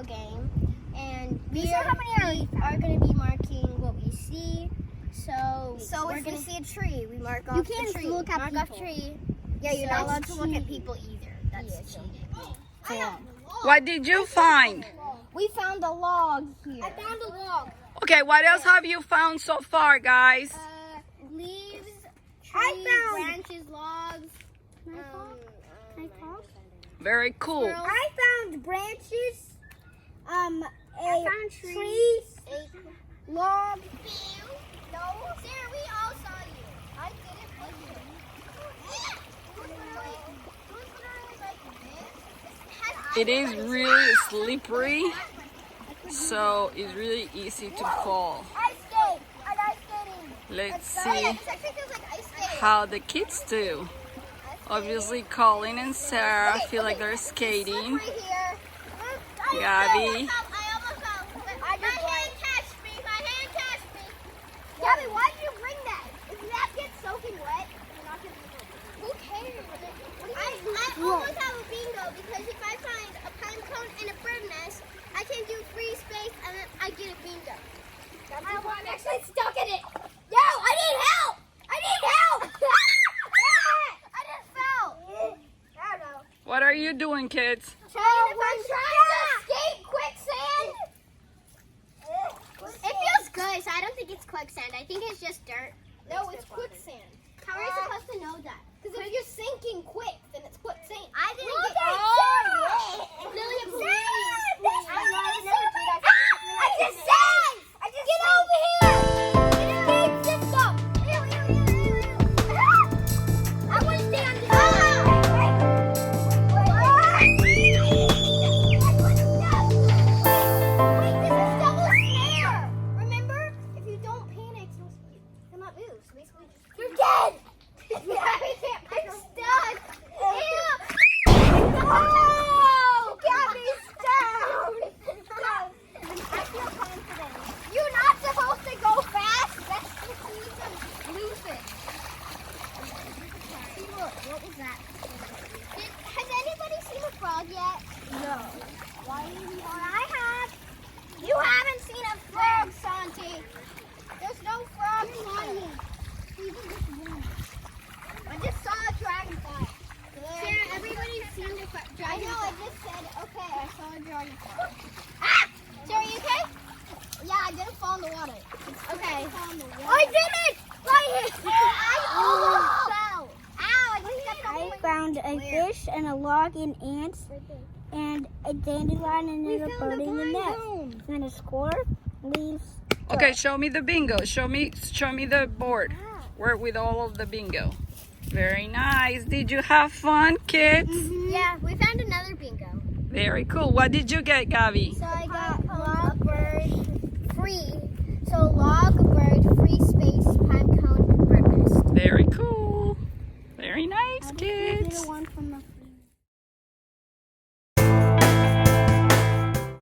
bingo game, and we So are going to be marking what we see. So if we see a tree, we mark off you the can't tree. look at Mark people. off tree. Yeah, you're not allowed to look at people either. That's cheating. What did you find? We found a log here. I found a log. Okay, what else have you found so far, guys? Leaves, trees, branches, logs. Very cool. I found branches. trees. Log. No, Sarah, we all saw you. I didn't put you. It is really slippery, so it's really easy to fall. Ice skate. I got skating. Let's Yeah, see this actually feels like ice skating. how the kids do. Obviously, Colin and Sarah feel like they're skating. Slippery here. Gabby. I almost fell. My hand catched me. My hand catched me. Gabby, why did you bring that? If that gets soaking wet, you're not gonna be able to. Who cares? I almost have a bingo because if I find a pine cone and a bird nest, I can do free space and then I get a bingo. I'm actually stuck in it. Yo, I need help! I need help! I just fell. I don't know. What are you doing, kids? So we're trying to skate quicksand. It feels good, so I don't think it's quicksand. I think it's just dirt. No, it's quicksand. How are you supposed to know that? Because if you're sinking quick, then it's quicksand. I didn't Look get at Lily, please. I just sang! Get over here! Big system! I want to stay on this Wait, this is double snare! Remember? If you don't panic, you'll not move. So basically just... You're dead! I'm stuck! Oh! Gabby's down! I feel confident. You're not supposed to go fast. That's just you to lose it. See, look, what was that? Has anybody seen a frog yet? No. Why I have. You haven't seen a frog, Santi. There's no frog here. I just saw a dragonfly. Sarah, everybody's seen the dragonfly. I know, I just said, okay, I saw a dragonfly. Ah! Sarah, you okay? Yeah, I didn't fall in the water. Okay. I did it! I almost fell. Ow, I just got I found a fish and a log and ants and a dandelion and a bird in the nest. And a score leaves. Okay, show me the bingo. Show me the board. Where with all of the bingo. Very nice. Did you have fun, kids? Yeah, we found another bingo. Very cool. What did you get, Gabby? So I got log, bird, free. So log,